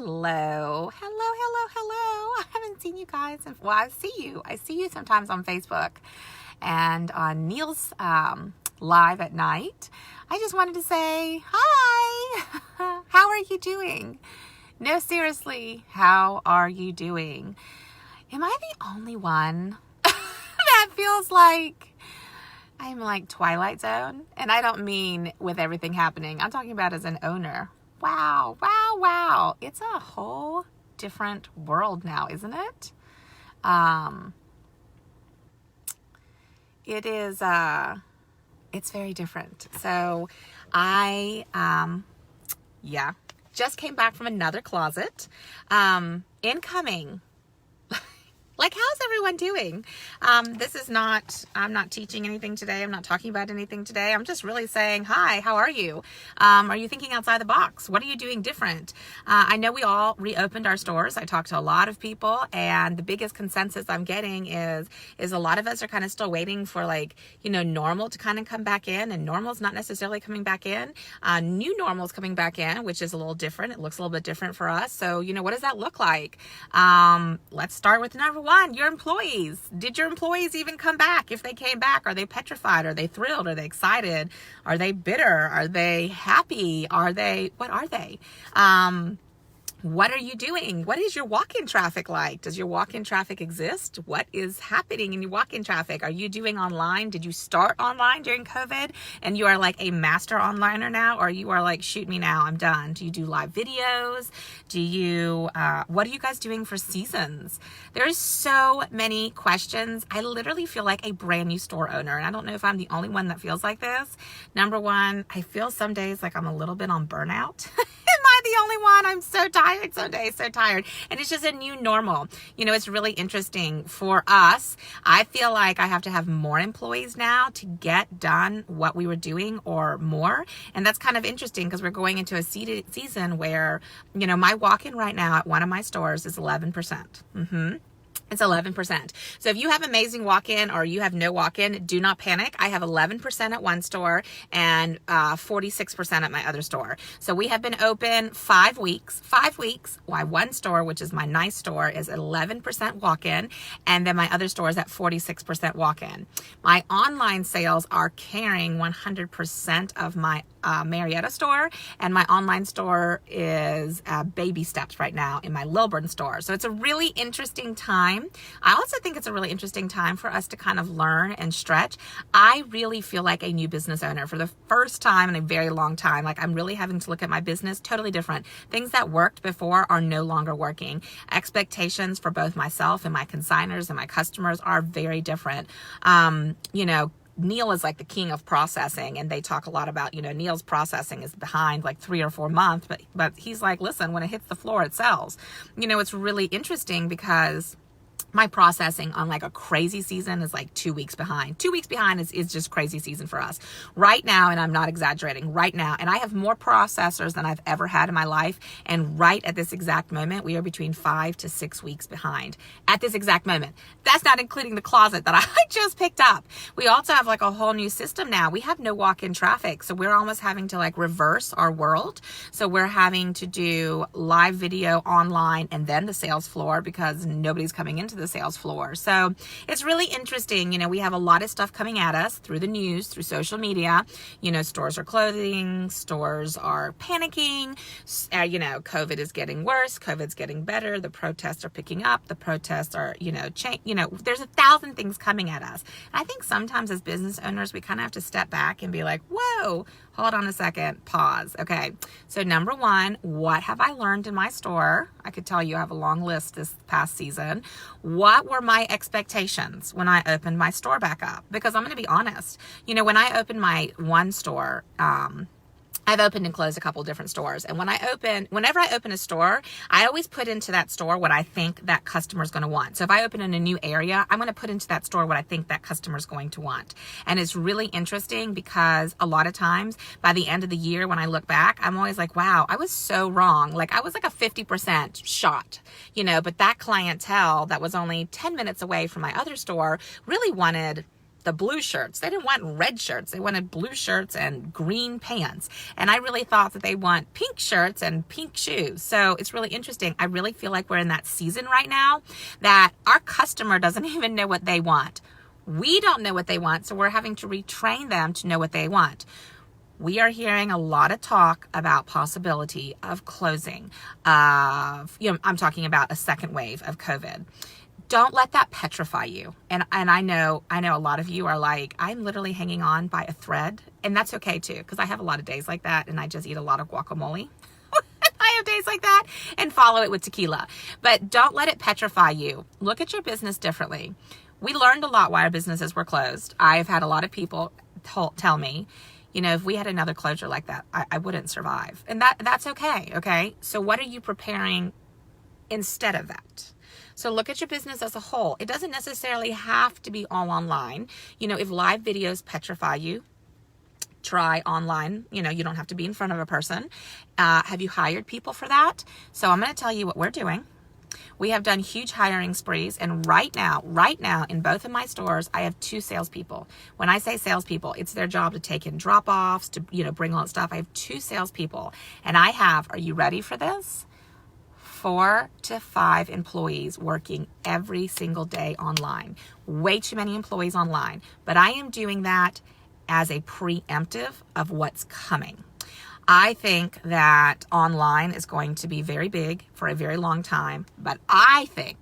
Hello. I haven't seen you guys. Well, I see you. I see you sometimes on Facebook and on Neil's live at night. I just wanted to say hi. How are you doing? No, seriously, how are you doing? Am I the only one that feels like I'm like Twilight Zone? And I don't mean with everything happening. I'm talking about as an owner. Wow. It's a whole different world now, isn't it? It is, it's very different. So I, just came back from another closet. Incoming. Like, how's everyone doing? I'm not teaching anything today. I'm not talking about anything today. I'm just really saying, hi, how are you? Are you thinking outside the box? What are you doing different? I know we all reopened our stores. I talked to a lot of people, and the biggest consensus I'm getting is a lot of us are kind of still waiting for normal to kind of come back in, and normal's not necessarily coming back in. New normal's coming back in, which is a little different. It looks a little bit different for us. So, what does that look like? Let's start with number one. Your employees. Did your employees even come back? If they came back, are they petrified? Are they thrilled? Are they excited? Are they bitter? Are they happy? What are they? What are you doing? What is your walk-in traffic like? Does your walk-in traffic exist? What is happening in your walk-in traffic? Are you doing online? Did you start online during COVID and you are like a master onliner now? Or you are like, shoot me now, I'm done. Do you do live videos? What are you guys doing for seasons? There's so many questions. I literally feel like a brand new store owner. And I don't know if I'm the only one that feels like this. Number one, I feel some days like I'm a little bit on burnout. Am I the only one? I'm so tired some days, so tired. And it's just a new normal. It's really interesting for us. I feel like I have to have more employees now to get done what we were doing or more. And that's kind of interesting because we're going into a season where, my walk-in right now at one of my stores is 11%. It's 11%. So if you have amazing walk-in or you have no walk-in, do not panic. I have 11% at one store and 46% at my other store. So we have been open 5 weeks. 5 weeks. Why one store, which is my nice store, is 11% walk-in, and then my other store is at 46% walk-in. My online sales are carrying 100% of my Marietta store, and my online store is baby steps right now in my Lilburn store. So it's a really interesting time. I also think it's a really interesting time for us to kind of learn and stretch. I really feel like a new business owner for the first time in a very long time. Like, I'm really having to look at my business totally different. Things that worked before are no longer working. Expectations for both myself and my consignors and my customers are very different. Neil is like the king of processing, and they talk a lot about, Neil's processing is behind like 3 or 4 months, but he's like, listen, when it hits the floor, it sells. It's really interesting because my processing on like a crazy season is like 2 weeks behind. 2 weeks behind is just crazy season for us right now. And I'm not exaggerating right now. And I have more processors than I've ever had in my life. And right at this exact moment, we are between 5 to 6 weeks behind at this exact moment. That's not including the closet that I just picked up. We also have like a whole new system now. We have no walk-in traffic. So we're almost having to like reverse our world. So we're having to do live video online and then the sales floor because nobody's coming into the sales floor. So it's really interesting. We have a lot of stuff coming at us through the news, through social media. Stores are closing, stores are panicking. COVID is getting worse. COVID's getting better. The protests are picking up. The protests are, there's 1,000 things coming at us. And I think sometimes as business owners, we kind of have to step back and be like, whoa, hold on a second, pause. Okay. So number one, what have I learned in my store? I could tell you I have a long list this past season. What were my expectations when I opened my store back up? Because I'm going to be honest, when I opened my one store, I've opened and closed a couple different stores. And whenever I open a store, I always put into that store what I think that customer is going to want. So if I open in a new area, I'm going to put into that store what I think that customer is going to want. And it's really interesting because a lot of times by the end of the year, when I look back, I'm always like, wow, I was so wrong. Like I was like a 50% shot, but that clientele that was only 10 minutes away from my other store really wanted the blue shirts. They didn't want red shirts. They wanted blue shirts and green pants. And I really thought that they want pink shirts and pink shoes. So it's really interesting. I really feel like we're in that season right now that our customer doesn't even know what they want. We don't know what they want, so we're having to retrain them to know what they want. We are hearing a lot of talk about possibility of closing of, I'm talking about a second wave of COVID. Don't let that petrify you. And I know a lot of you are like, I'm literally hanging on by a thread, and that's okay too, because I have a lot of days like that, and I just eat a lot of guacamole. I have days like that, and follow it with tequila. But don't let it petrify you. Look at your business differently. We learned a lot why our businesses were closed. I've had a lot of people tell me, if we had another closure like that, I wouldn't survive. And that's okay, okay? So what are you preparing instead of that? So look at your business as a whole. It doesn't necessarily have to be all online. If live videos petrify you, try online. You don't have to be in front of a person. Have you hired people for that? So I'm going to tell you what we're doing. We have done huge hiring sprees, and right now, in both of my stores, I have 2 salespeople. When I say salespeople, it's their job to take in drop-offs, to bring all that stuff. I have 2 salespeople, and I have, are you ready for this? 4 to 5 employees working every single day online. Way too many employees online, but I am doing that as a preemptive of what's coming. I think that online is going to be very big for a very long time, but I think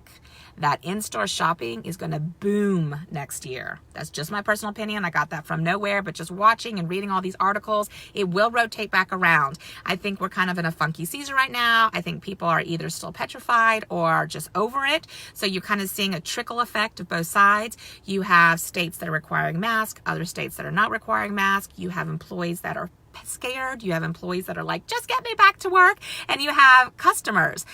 that in-store shopping is going to boom next year. That's just my personal opinion. I got that from nowhere, but just watching and reading all these articles, it will rotate back around. I think we're kind of in a funky season right now. I think people are either still petrified or just over it. So you're kind of seeing a trickle effect of both sides. You have states that are requiring masks, other states that are not requiring masks. You have employees that are scared. You have employees that are like, just get me back to work. And you have customers.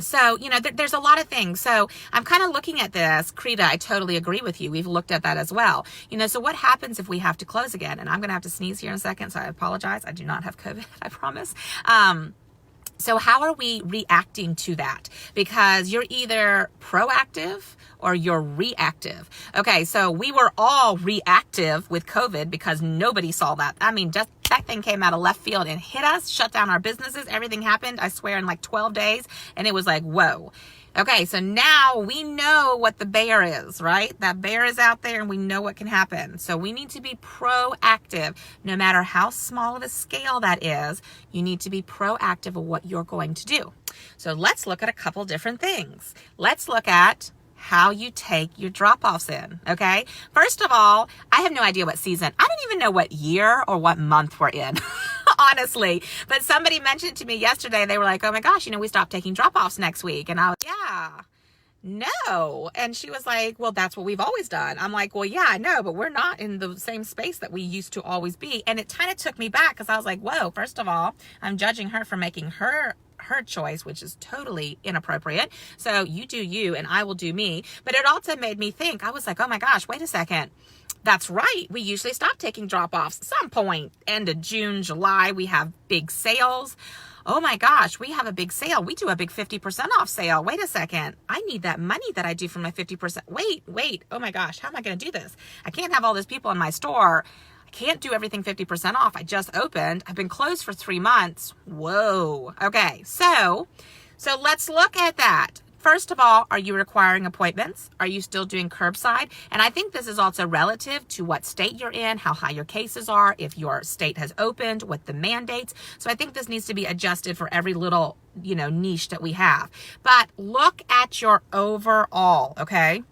So, there's a lot of things. So I'm kind of looking at this. Krita, I totally agree with you. We've looked at that as well. So what happens if we have to close again? And I'm going to have to sneeze here in a second, so I apologize. I do not have COVID, I promise. So how are we reacting to that? Because you're either proactive or you're reactive. Okay, so we were all reactive with COVID because nobody saw that. I mean, just that thing came out of left field and hit us, shut down our businesses. Everything happened, I swear, in like 12 days. And it was like, whoa. Okay, so now we know what the bear is, right? That bear is out there and we know what can happen. So we need to be proactive. No matter how small of a scale that is, you need to be proactive of what you're going to do. So let's look at a couple different things. Let's look at how you take your drop-offs in, okay? First of all, I have no idea what season. I don't even know what year or what month we're in, honestly. But somebody mentioned to me yesterday, they were like, oh my gosh, we stopped taking drop-offs next week. And I was, no. And she was like, well, that's what we've always done. I'm like, well, yeah, I know, but we're not in the same space that we used to always be. And it kind of took me back because I was like, whoa, first of all, I'm judging her for making her choice, which is totally inappropriate. So you do you and I will do me. But it also made me think, I was like, oh my gosh, wait a second. That's right. We usually stop taking drop-offs some point. End of June, July, we have big sales. Oh my gosh, we have a big sale. We do a big 50% off sale. Wait a second. I need that money that I do for my 50%. Wait. Oh my gosh, how am I going to do this? I can't have all those people in my store. Can't do everything 50% off. I just opened. I've been closed for 3 months. Whoa. Okay. So let's look at that. First of all, are you requiring appointments? Are you still doing curbside? And I think this is also relative to what state you're in, how high your cases are, if your state has opened, what the mandates. So I think this needs to be adjusted for every little, niche that we have. But look at your overall, okay?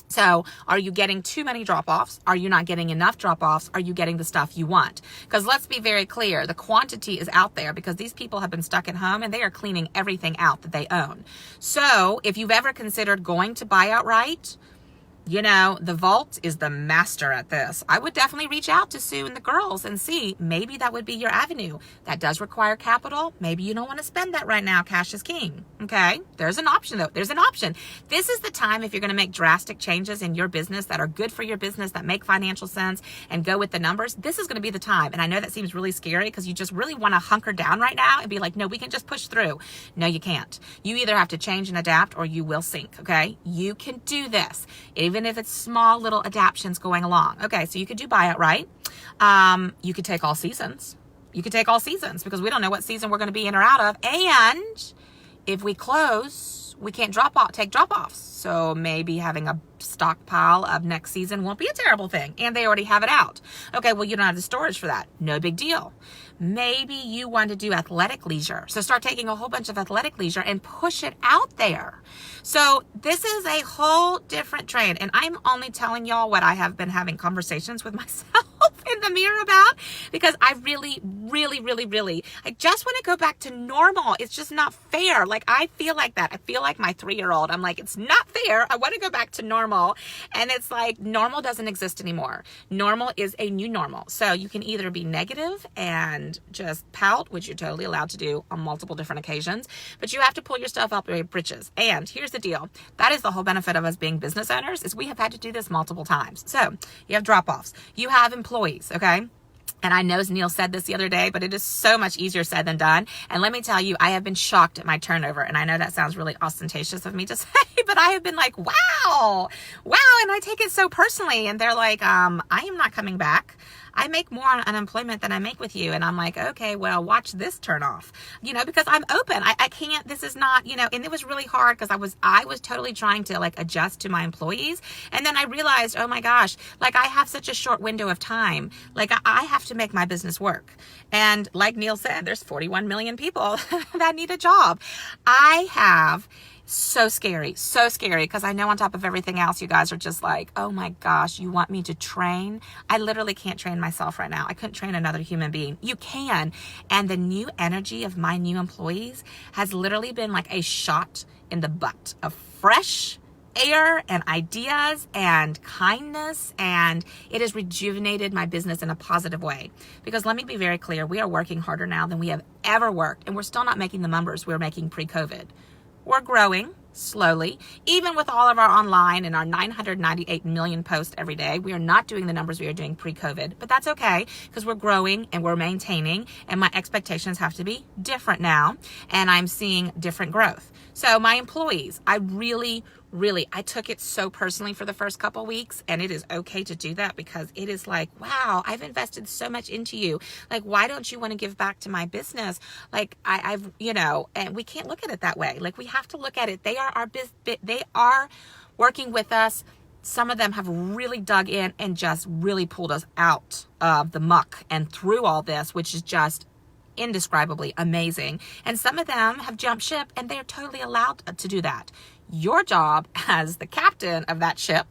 So are you getting too many drop-offs? Are you not getting enough drop-offs? Are you getting the stuff you want? Because let's be very clear, the quantity is out there because these people have been stuck at home and they are cleaning everything out that they own. So if you've ever considered going to buy outright, the Vault is the master at this. I would definitely reach out to Sue and the girls and see, maybe that would be your avenue. That does require capital. Maybe you don't want to spend that right now. Cash is king. Okay. There's an option though. There's an option. This is the time if you're going to make drastic changes in your business that are good for your business, that make financial sense and go with the numbers. This is going to be the time. And I know that seems really scary because you just really want to hunker down right now and be like, no, we can just push through. No, you can't. You either have to change and adapt or you will sink. Okay. You can do this. Even even if it's small little adaptions going along. Okay, so you could do buyout right. You could take all seasons. You could take all seasons because we don't know what season we're going to be in or out of. And if we close, we can't take drop-offs. So maybe having a stockpile of next season won't be a terrible thing. And they already have it out. Okay, well, you don't have the storage for that. No big deal. Maybe you want to do athletic leisure. So start taking a whole bunch of athletic leisure and push it out there. So this is a whole different trend. And I'm only telling y'all what I have been having conversations with myself in the mirror about, because I really, I just want to go back to normal. It's just not fair. Like, I feel like that. I feel like my 3-year-old. I'm like, it's not fair. I want to go back to normal. And it's like, normal doesn't exist anymore. Normal is a new normal. So you can either be negative and just pout, which you're totally allowed to do on multiple different occasions, but you have to pull your stuff up your britches. And here's the deal. That is the whole benefit of us being business owners, is we have had to do this multiple times. So you have drop-offs. You have employees, okay? And I know Neil said this the other day, but it is so much easier said than done. And let me tell you, I have been shocked at my turnover. And I know that sounds really ostentatious of me to say, but I have been like, wow. And I take it so personally. And they're like, I am not coming back. I make more on unemployment than I make with you. And I'm like, okay, well, watch this turn off, because I'm open. I can't, this is not, and it was really hard because I was totally trying to like adjust to my employees. And then I realized, oh my gosh, like I have such a short window of time. Like I have to make my business work. And like Neil said, there's 41 million people that need a job. I have so scary because I know on top of everything else, you guys are just like, oh my gosh, you want me to train? I literally can't train myself right now. I couldn't train another human being. You can. And the new energy of my new employees has literally been like a shot in the butt of fresh air and ideas and kindness, and it has rejuvenated my business in a positive way. Because let me be very clear, we are working harder now than we have ever worked, and we're still not making the numbers we were making pre-COVID. We're growing slowly, even with all of our online and our 998 million posts every day. We are not doing the numbers we were doing pre-COVID, but that's okay because we're growing and we're maintaining, and my expectations have to be different now, and I'm seeing different growth. So my employees, I took it so personally for the first couple weeks, and it is okay to do that because it is like, wow, I've invested so much into you. Like, why don't you want to give back to my business? Like I've, and we can't look at it that way. Like we have to look at it. They are our they are working with us. Some of them have really dug in and just really pulled us out of the muck and through all this, which is just indescribably amazing. And some of them have jumped ship, and they're totally allowed to do that. Your job as the captain of that ship,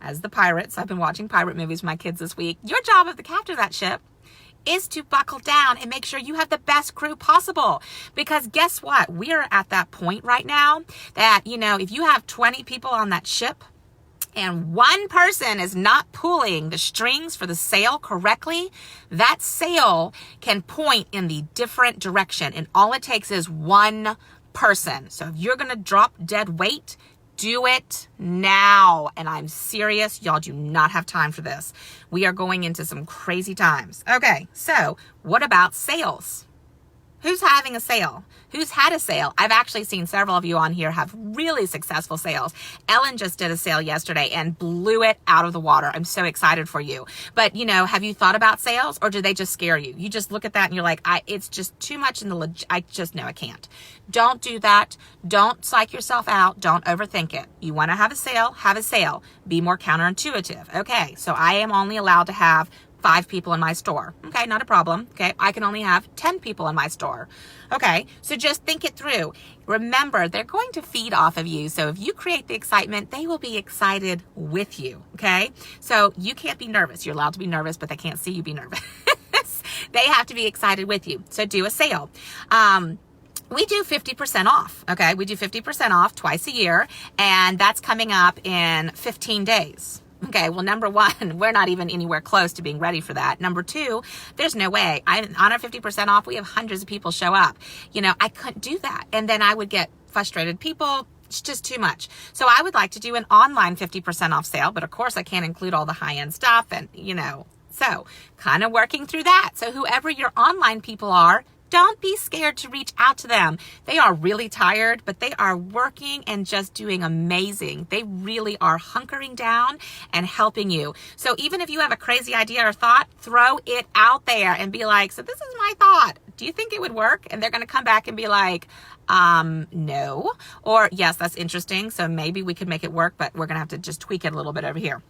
as the pirates, I've been watching pirate movies with my kids this week. Your job as the captain of that ship is to buckle down and make sure you have the best crew possible. Because guess what? We're at that point right now that, if you have 20 people on that ship, and one person is not pulling the strings for the sail correctly, that sail can point in the different direction. And all it takes is one person. So if you're going to drop dead weight, do it now. And I'm serious. Y'all do not have time for this. We are going into some crazy times. Okay, so what about sales? Who's having a sale? Who's had a sale? I've actually seen several of you on here have really successful sales. Ellen just did a sale yesterday and blew it out of the water. I'm so excited for you. But, have you thought about sales, or do they just scare you? You just look at that and you're like, it's just too much in the, I can't. Don't do that. Don't psych yourself out. Don't overthink it. You want to have a sale? Have a sale. Be more counterintuitive. Okay, so I am only allowed to have 5 people in my store. Okay, not a problem. Okay, I can only have 10 people in my store. Okay, so just think it through. Remember, they're going to feed off of you. So if you create the excitement, they will be excited with you. Okay, so you can't be nervous. You're allowed to be nervous, but they can't see you be nervous. They have to be excited with you. So do a sale. We do 50% off. Okay, we do 50% off twice a year, and that's coming up in 15 days. Okay, well, number one, we're not even anywhere close to being ready for that. Number two, there's no way. On our 50% off, we have hundreds of people show up. I couldn't do that. And then I would get frustrated people. It's just too much. So I would like to do an online 50% off sale, but of course I can't include all the high-end stuff and, so kind of working through that. So whoever your online people are, Don't be scared to reach out to them. They are really tired, but they are working and just doing amazing. They really are hunkering down and helping you. So even if you have a crazy idea or thought, throw it out there and be like, so this is my thought. Do you think it would work? And they're going to come back and be like, no. Or yes, that's interesting. So maybe we could make it work, but we're going to have to just tweak it a little bit over here.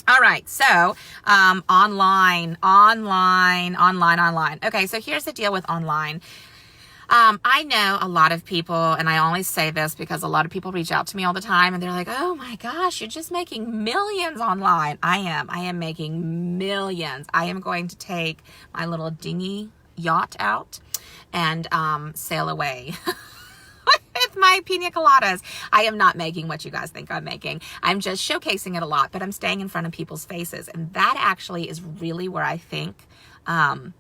All right, so online. Okay, so here's the deal with online. I know a lot of people, and I only say this because a lot of people reach out to me all the time, and they're like, oh my gosh, you're just making millions online. I am making millions. I am going to take my little dinghy yacht out and sail away. With my pina coladas. I am not making what you guys think I'm making. I'm just showcasing it a lot, but I'm staying in front of people's faces. And that actually is really where I think I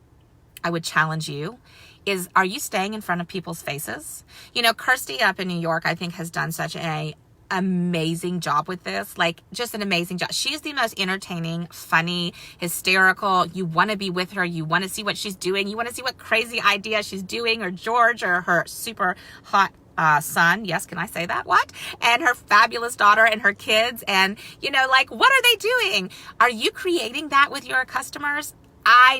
would challenge you is, are you staying in front of people's faces? You know, Kirsty up in New York, I think has done such a amazing job with this, like just an amazing job. She's the most entertaining, funny, hysterical. You want to be with her. You want to see what she's doing. You want to see what crazy idea she's doing, or George, or her super hot son. Yes, can I say that? What? And her fabulous daughter and her kids. And, you know, like, what are they doing? Are you creating that with your customers? I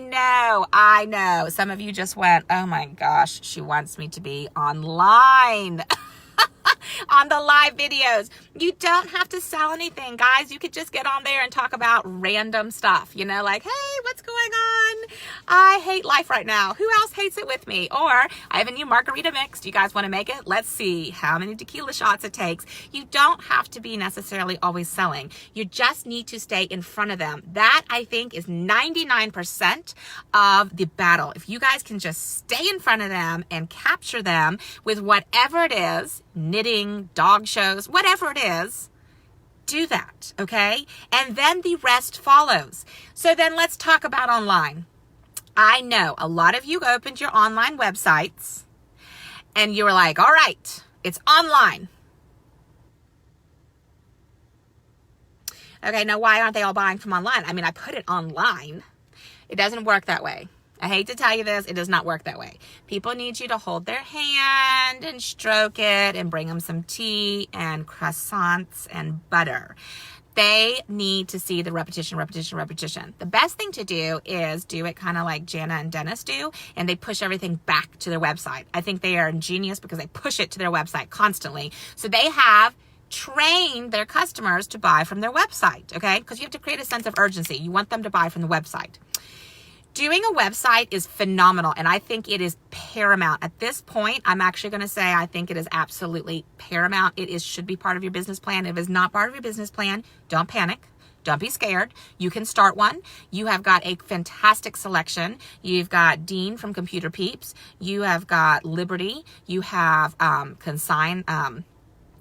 know. Some of you just went, oh my gosh, she wants me to be online. On the live videos. You don't have to sell anything, guys. You could just get on there and talk about random stuff, you know, like, hey, what's going on? I hate life right now. Who else hates it with me? Or I have a new margarita mix. Do you guys want to make it? Let's see how many tequila shots it takes. You don't have to be necessarily always selling. You just need to stay in front of them. That, I think, is 99% of the battle. If you guys can just stay in front of them and capture them with whatever it is, knitting, dog shows, whatever it is, do that, okay? And then the rest follows. So then let's talk about online. I know a lot of you opened your online websites and you were like, all right, it's online. Okay, now why aren't they all buying from online? I mean, I put it online. It doesn't work that way. I hate to tell you this, it does not work that way. People need you to hold their hand and stroke it and bring them some tea and croissants and butter. They need to see the repetition. The best thing to do is do it kind of like Jana and Dennis do, and they push everything back to their website. I think they are ingenious because they push it to their website constantly. So they have trained their customers to buy from their website, okay? Because you have to create a sense of urgency. You want them to buy from the website. Doing a website is phenomenal, and I think it is paramount. At this point, I'm actually going to say I think it is absolutely paramount. It should be part of your business plan. If it's not part of your business plan, don't panic. Don't be scared. You can start one. You have got a fantastic selection. You've got Dean from Computer Peeps. You have got Liberty. You have Consign...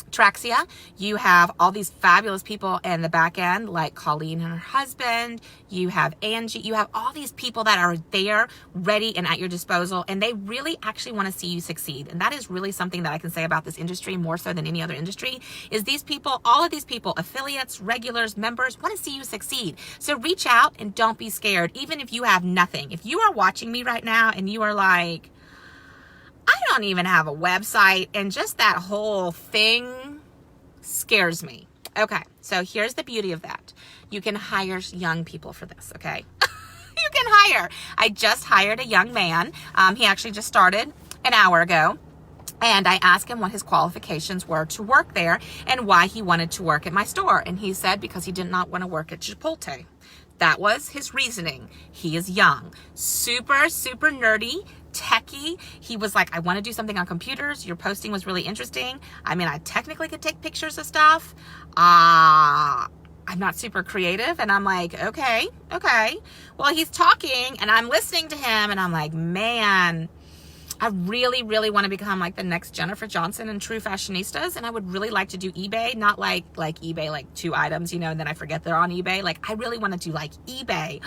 Traxia. You have all these fabulous people in the back end, like Colleen and her husband. You have Angie. You have all these people that are there, ready and at your disposal, and they really actually want to see you succeed. And that is really something that I can say about this industry more so than any other industry, is these people, all of these people, affiliates, regulars, members, want to see you succeed. So reach out and don't be scared, even if you have nothing. If you are watching me right now and you are like, I don't even have a website, and just that whole thing scares me. Okay, so here's the beauty of that. You can hire young people for this, okay? You can hire. I just hired a young man. He actually just started an hour ago. And I asked him what his qualifications were to work there and why he wanted to work at my store. And he said because he did not want to work at Chipotle. That was his reasoning. He is young, super, super nerdy, techie. He was like, I want to do something on computers. Your posting was really interesting. I mean, I technically could take pictures of stuff. I'm not super creative. And I'm like, okay. Well, he's talking and I'm listening to him and I'm like, man, I really, really want to become like the next Jennifer Johnson and True Fashionistas. And I would really like to do eBay, not like eBay, like 2 items, you know, and then I forget they're on eBay. Like I really want to do like eBay.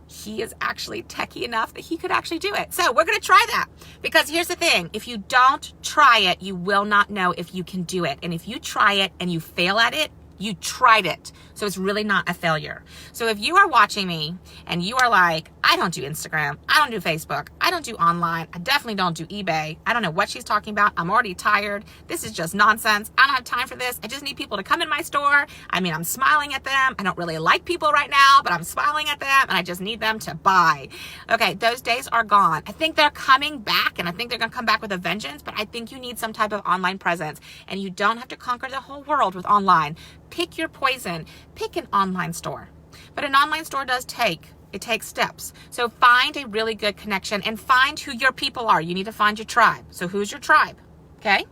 He is actually techie enough that he could actually do it. So we're going to try that, because here's the thing. If you don't try it, you will not know if you can do it. And if you try it and you fail at it, You tried it. So it's really not a failure. So if you are watching me and you are like, I don't do Instagram, I don't do Facebook, I don't do online, I definitely don't do eBay, I don't know what she's talking about, I'm already tired, this is just nonsense, I don't have time for this, I just need people to come in my store, I mean, I'm smiling at them, I don't really like people right now, but I'm smiling at them, and I just need them to buy. Okay, those days are gone. I think they're coming back, and I think they're going to come back with a vengeance, but I think you need some type of online presence, and you don't have to conquer the whole world with online. Pick your poison. Pick an online store. But an online store takes steps. So find a really good connection and find who your people are. You need to find your tribe. So who's your tribe? Okay?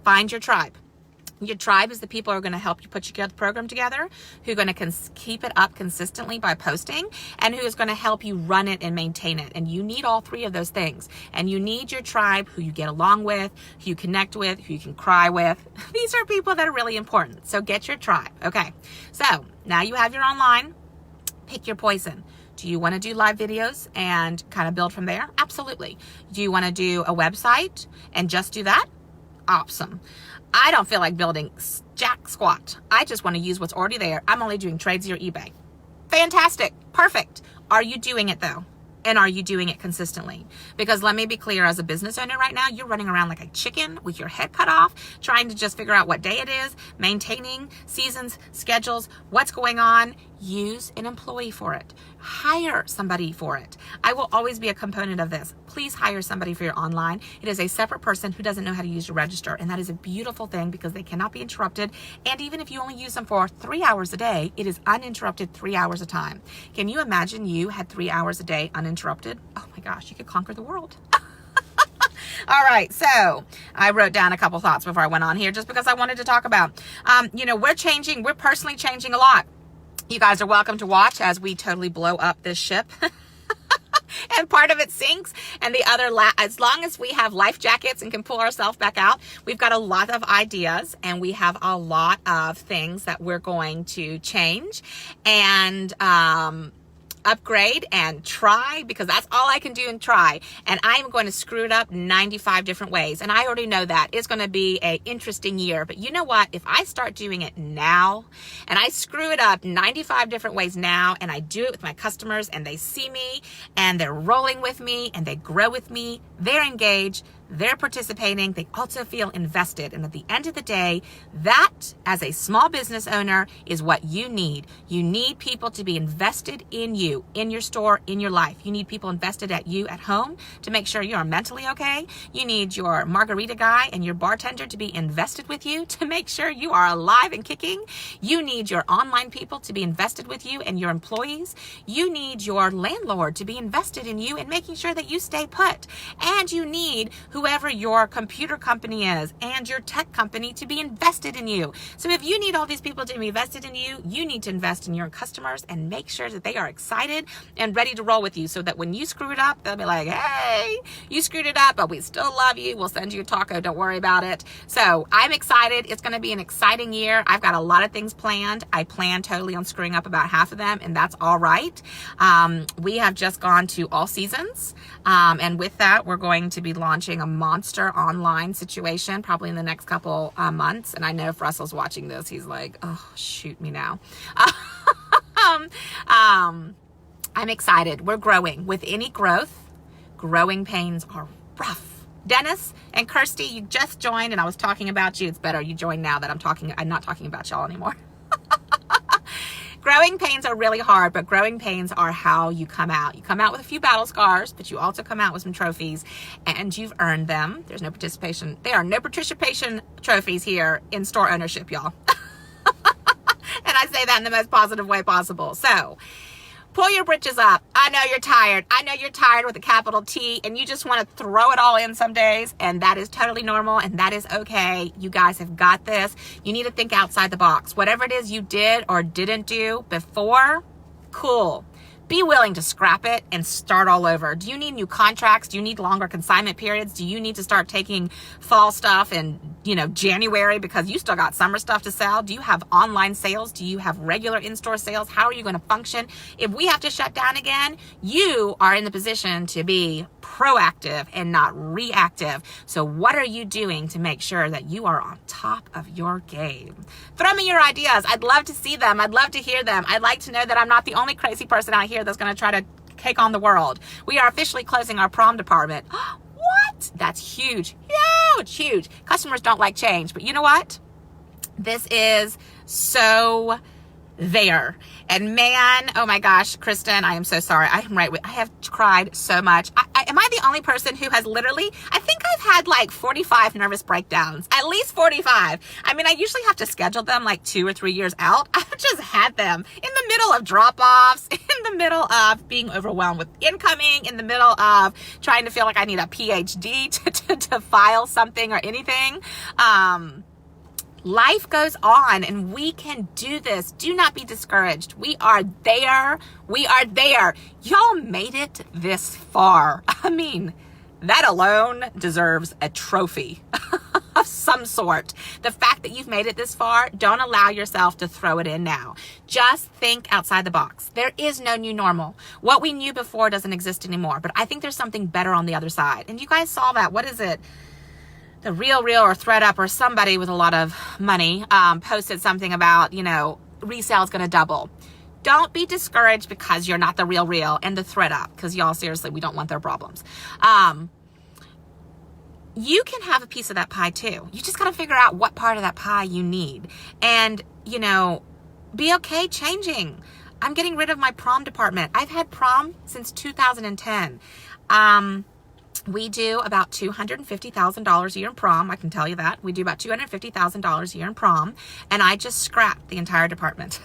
Find your tribe. Your tribe is the people who are going to help you put your program together, who are going to keep it up consistently by posting, and who is going to help you run it and maintain it. And you need all three of those things. And you need your tribe, who you get along with, who you connect with, who you can cry with. These are people that are really important. So get your tribe. Okay. So now you have your online. Pick your poison. Do you want to do live videos and kind of build from there? Absolutely. Do you want to do a website and just do that? Awesome. I don't feel like building jack squat. I just want to use what's already there. I'm only doing Tradesy or eBay. Fantastic. Perfect. Are you doing it though? And are you doing it consistently? Because let me be clear, as a business owner right now, you're running around like a chicken with your head cut off, trying to just figure out what day it is, maintaining seasons, schedules, what's going on. Use an employee for it. Hire somebody for it. I will always be a component of this. Please hire somebody for your online. It is a separate person who doesn't know how to use your register. And that is a beautiful thing because they cannot be interrupted. And even if you only use them for 3 hours a day, it is uninterrupted 3 hours a time. Can you imagine you had 3 hours a day uninterrupted? Oh my gosh, you could conquer the world. All right, so I wrote down a couple thoughts before I went on here just because I wanted to talk about, we're personally changing a lot. You guys are welcome to watch as we totally blow up this ship. And part of it sinks, and the other, as long as we have life jackets and can pull ourselves back out, we've got a lot of ideas, and we have a lot of things that we're going to change and upgrade and try, because that's all I can do and try. And I'm going to screw it up 95 different ways. And I already know that it's going to be an interesting year. But you know what? If I start doing it now and I screw it up 95 different ways now, and I do it with my customers and they see me and they're rolling with me and they grow with me, they're engaged, they're participating, they also feel invested. And at the end of the day, that as a small business owner is what you need. You need people to be invested in you, in your store, in your life. You need people invested at you at home to make sure you're mentally okay. You need your margarita guy and your bartender to be invested with you to make sure you are alive and kicking. You need your online people to be invested with you and your employees. You need your landlord to be invested in you and making sure that you stay put. And you need whoever your computer company is and your tech company to be invested in you. So if you need all these people to be invested in you, you need to invest in your customers and make sure that they are excited and ready to roll with you so that when you screw it up, they'll be like, hey, you screwed it up, but we still love you. We'll send you a taco. Don't worry about it. So I'm excited. It's going to be an exciting year. I've got a lot of things planned. I plan totally on screwing up about half of them, and that's all right. We have just gone to all seasons. And with that, we're going to be launching a monster online situation probably in the next couple months. And I know if Russell's watching this, he's like, oh, shoot me now. I'm excited. We're growing. With any growth, growing pains are rough. Dennis and Kirsty, you just joined and I was talking about you. It's better you join now that I'm not talking about y'all anymore. Growing pains are really hard, but growing pains are how you come out. You come out with a few battle scars, but you also come out with some trophies, and you've earned them. There are no participation trophies here in store ownership, y'all. And I say that in the most positive way possible. So pull your britches up. I know you're tired. I know you're tired with a capital T, and you just want to throw it all in some days, and that is totally normal, and that is okay. You guys have got this. You need to think outside the box. Whatever it is you did or didn't do before, cool. Be willing to scrap it and start all over. Do you need new contracts? Do you need longer consignment periods? Do you need to start taking fall stuff and January because you still got summer stuff to sell? Do you have online sales? Do you have regular in-store sales? How are you going to function? If we have to shut down again, you are in the position to be proactive and not reactive. So what are you doing to make sure that you are on top of your game? Throw me your ideas. I'd love to see them. I'd love to hear them. I'd like to know that I'm not the only crazy person out here that's going to try to take on the world. We are officially closing our prom department. What? That's huge. Huge. Customers don't like change, but you know what? This is so there. And man, oh my gosh, Kristen, I am so sorry. I have cried so much. Am I the only person who has literally, I think I've had like 45 nervous breakdowns, at least 45. I mean, I usually have to schedule them like 2 or 3 years out. I've just had them in the middle of drop-offs, in the middle of being overwhelmed with incoming, in the middle of trying to feel like I need a PhD to file something or anything. Life goes on and we can do this. Do not be discouraged. We are there. Y'all made it this far. I mean, that alone deserves a trophy of some sort. The fact that you've made it this far, don't allow yourself to throw it in now. Just think outside the box. There is no new normal. What we knew before doesn't exist anymore, but I think there's something better on the other side. And you guys saw that. What is it? The Real or ThredUp or somebody with a lot of money posted something about, resale is going to double. Don't be discouraged because you're not the Real and the ThredUp, because y'all, seriously, we don't want their problems. You can have a piece of that pie too. You just got to figure out what part of that pie you need. And, be okay changing. I'm getting rid of my prom department. I've had prom since 2010. We do about $250,000 a year in prom. I can tell you that. We do about $250,000 a year in prom. And I just scrapped the entire department.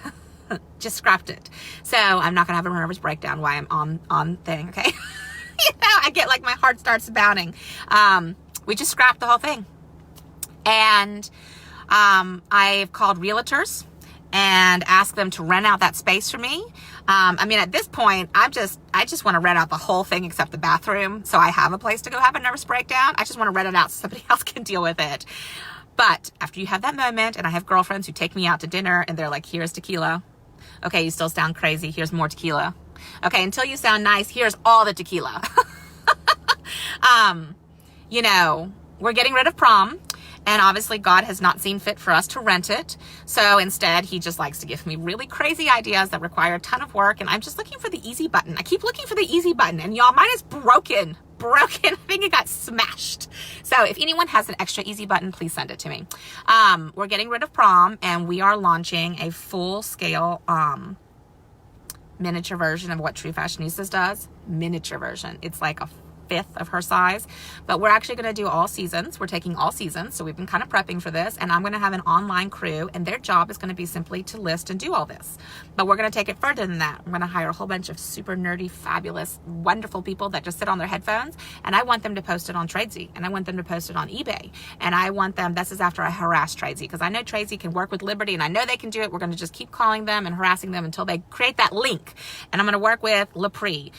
Just scrapped it. So I'm not going to have a nervous breakdown while I'm on thing, okay? I get like my heart starts pounding. We just scrapped the whole thing. And I've called realtors and asked them to rent out that space for me. At this point, I just want to rent out the whole thing except the bathroom. So I have a place to go have a nervous breakdown. I just want to rent it out so somebody else can deal with it. But after you have that moment, and I have girlfriends who take me out to dinner and they're like, here's tequila. Okay, you still sound crazy. Here's more tequila. Okay, until you sound nice, here's all the tequila. We're getting rid of prom. And obviously God has not seen fit for us to rent it. So instead, he just likes to give me really crazy ideas that require a ton of work. And I'm just looking for the easy button. I keep looking for the easy button and y'all, mine is broken. I think it got smashed. So if anyone has an extra easy button, please send it to me. We're getting rid of prom and we are launching a full scale, miniature version of what True Fashionistas does. Miniature version. It's like a fifth of her size, but we're actually going to do all seasons. We're taking all seasons. So we've been kind of prepping for this, and I'm going to have an online crew, and their job is going to be simply to list and do all this. But we're going to take it further than that. I'm going to hire a whole bunch of super nerdy, fabulous, wonderful people that just sit on their headphones, and I want them to post it on Tradesy, and I want them to post it on eBay, and I want them, this is after I harass Tradesy, because I know Tradesy can work with Liberty, and I know they can do it. We're going to just keep calling them and harassing them until they create that link, and I'm going to work with Lepre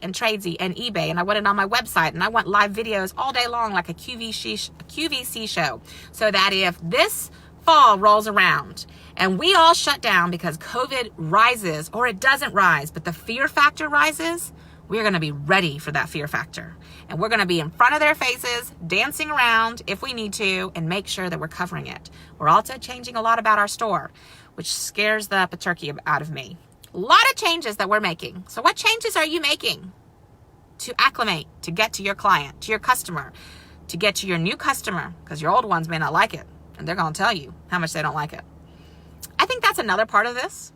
and Tradesy and eBay, and I want it on my website, and I want live videos all day long like a QVC show, so that if this fall rolls around and we all shut down because COVID rises, or it doesn't rise, but the fear factor rises, we're going to be ready for that fear factor. And we're going to be in front of their faces, dancing around if we need to, and make sure that we're covering it. We're also changing a lot about our store, which scares the turkey out of me. A lot of changes that we're making. So what changes are you making to acclimate, to get to your client, to your customer, to get to your new customer? Because your old ones may not like it, and they're going to tell you how much they don't like it. I think that's another part of this.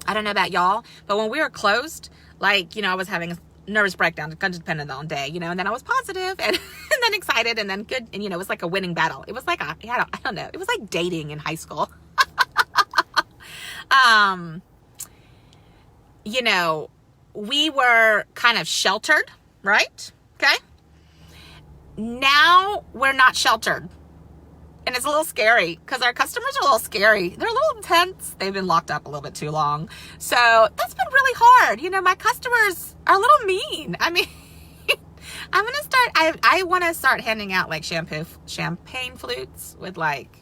I don't know about y'all, but when we were closed, I was having a nervous breakdown, depending on day, and then I was positive and then excited and then good. And, it was like a winning battle. It was like, I don't know. It was like dating in high school. We were kind of sheltered, right? Okay. Now we're not sheltered. And it's a little scary because our customers are a little scary. They're a little intense. They've been locked up a little bit too long. So that's been really hard. My customers are a little mean. I'm gonna start. I want to start handing out like champagne flutes with like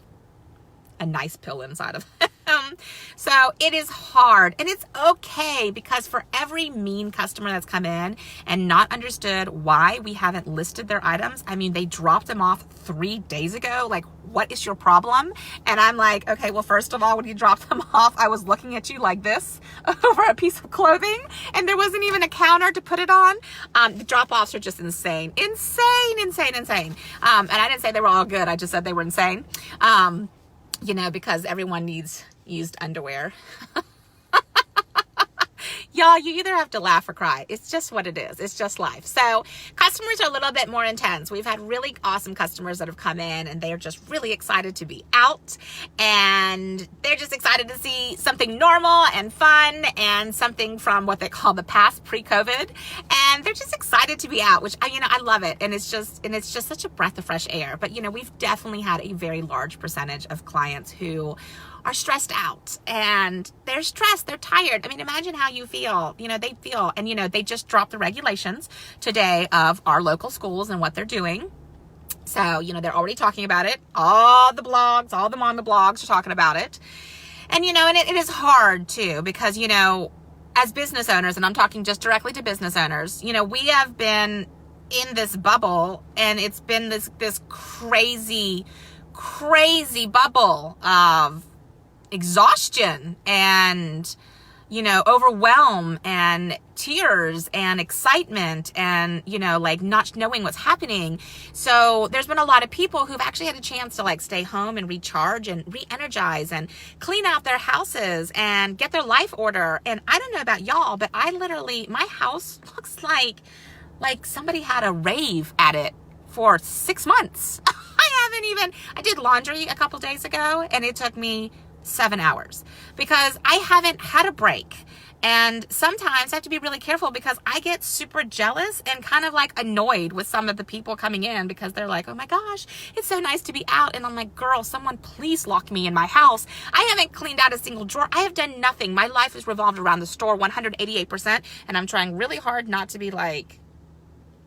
a nice pill inside of them. So it is hard, and it's okay, because for every mean customer that's come in and not understood why we haven't listed their items, I mean, they dropped them off 3 days ago. Like, what is your problem? And I'm like, okay, well, first of all, when you dropped them off, I was looking at you like this over a piece of clothing, and there wasn't even a counter to put it on. The drop-offs are just insane. And I didn't say they were all good. I just said they were insane. You know, because everyone needs used underwear. Y'all, you either have to laugh or cry. It's just what it is. It's just life. So customers are a little bit more intense. We've had really awesome customers that have come in, and they're just really excited to be out, and they're just excited to see something normal and fun and something from what they call the past, pre-COVID. And they're just excited to be out, which, you know, I love it. And it's just such a breath of fresh air. But, you know, we've definitely had a very large percentage of clients who are stressed out, and they're stressed, they're tired. I mean, imagine how you feel. You know, they feel, and you know, they just dropped the regulations today of our local schools and what they're doing. So, you know, they're already talking about it. All the blogs, all the mama blogs are talking about it. And, you know, and it is hard too, because, you know, as business owners, and I'm talking just directly to business owners, you know, we have been in this bubble, and it's been this crazy bubble of exhaustion and, you know, overwhelm and tears and excitement and, you know, like not knowing what's happening. So there's been a lot of people who've actually had a chance to like stay home and recharge and re-energize and clean out their houses and get their life order. And I don't know about y'all, but I literally, my house looks like somebody had a rave at it for 6 months. I did laundry a couple days ago, and it took me 7 hours because I haven't had a break. And sometimes I have to be really careful because I get super jealous and kind of like annoyed with some of the people coming in because they're like, oh my gosh, it's so nice to be out. And I'm like, girl, someone please lock me in my house. I haven't cleaned out a single drawer. I have done nothing. My life is revolved around the store 188%. And I'm trying really hard not to be like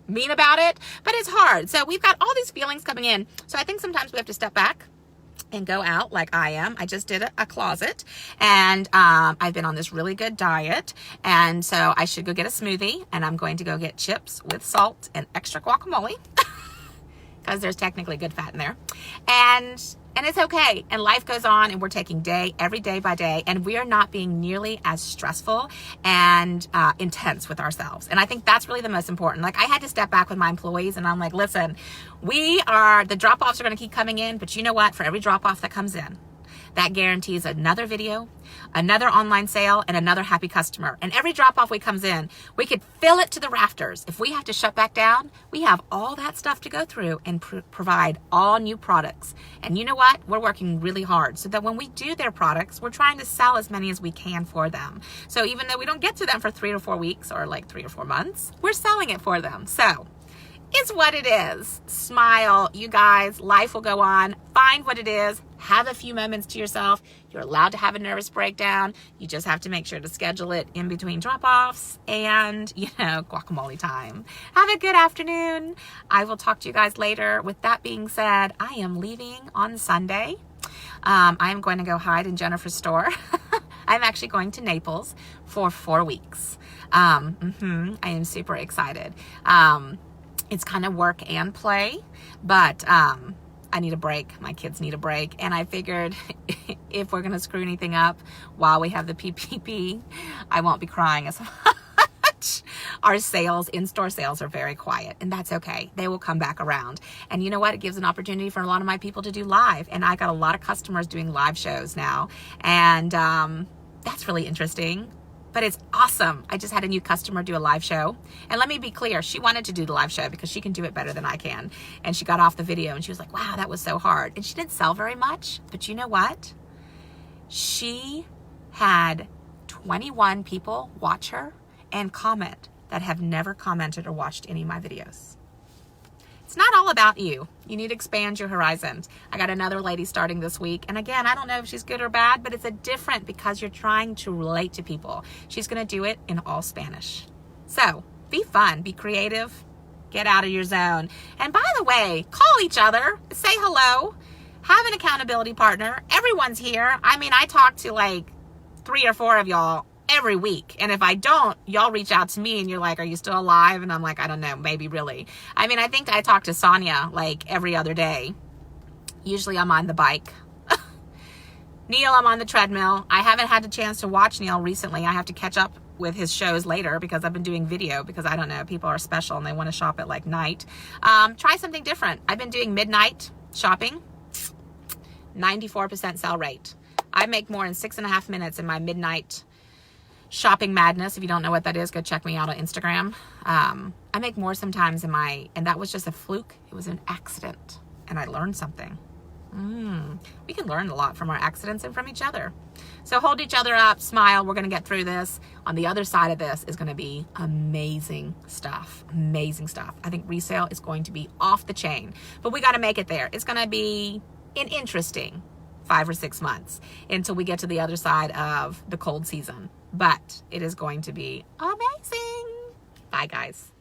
mean about it, but it's hard. So we've got all these feelings coming in. So I think sometimes we have to step back and go out like I am. I just did a closet, and I've been on this really good diet, and so I should go get a smoothie, and I'm going to go get chips with salt and extra guacamole because there's technically good fat in there, and it's okay, and life goes on, and we're taking every day by day, and we are not being nearly as stressful and intense with ourselves. And I think that's really the most important. Like, I had to step back with my employees, and I'm like, listen, the drop-offs are going to keep coming in, but you know what? For every drop-off that comes in, that guarantees another video, another online sale, and another happy customer. And every drop-off we comes in, we could fill it to the rafters. If we have to shut back down, we have all that stuff to go through and provide all new products. And you know what? We're working really hard so that when we do their products, we're trying to sell as many as we can for them. So even though we don't get to them for 3 or 4 weeks or like 3 or 4 months, we're selling it for them. So it's what it is. Smile, you guys. Life will go on. Find what it is. Have a few moments to yourself. You're allowed to have a nervous breakdown. You just have to make sure to schedule it in between drop-offs and, you know, guacamole time. Have a good afternoon. I will talk to you guys later. With that being said, I am leaving on Sunday. I am going to go hide in Jennifer's store. I'm actually going to Naples for 4 weeks. I am super excited. It's kind of work and play, but I need a break. My kids need a break. And I figured if we're going to screw anything up while we have the PPP, I won't be crying as much. Our sales, in-store sales, are very quiet, and that's okay. They will come back around. And you know what? It gives an opportunity for a lot of my people to do live. And I got a lot of customers doing live shows now. And that's really interesting. But it's awesome. I just had a new customer do a live show. And let me be clear, she wanted to do the live show because she can do it better than I can. And she got off the video and she was like, wow, that was so hard. And she didn't sell very much. But you know what? She had 21 people watch her and comment that have never commented or watched any of my videos. It's not all about you. You need to expand your horizons. I got another lady starting this week. And again, I don't know if she's good or bad, but it's a different because you're trying to relate to people. She's going to do it in all Spanish. So be fun, be creative, Get out of your zone. And by the way, call each other, say hello, have an accountability partner. Everyone's here. I mean, I talk to like 3 or 4 of y'all every week. And if I don't, y'all reach out to me and you're like, are you still alive? And I'm like, I don't know, maybe really. I mean, I think I talk to Sonia like every other day. Usually I'm on the bike. Neil, I'm on the treadmill. I haven't had the chance to watch Neil recently. I have to catch up with his shows later because I've been doing video because I don't know, people are special and they want to shop at like night. Try something different. I've been doing midnight shopping, 94% sell rate. I make more in 6.5 minutes in my midnight shopping madness. If you don't know what that is, go check me out on Instagram. I make more sometimes and that was just a fluke. It was an accident and I learned something. We can learn a lot from our accidents and from each other. So hold each other up, smile. We're going to get through this. On the other side of this is going to be amazing stuff. Amazing stuff. I think resale is going to be off the chain, but we got to make it there. It's going to be an interesting 5 or 6 months until we get to the other side of the cold season, but it is going to be amazing. Bye, guys.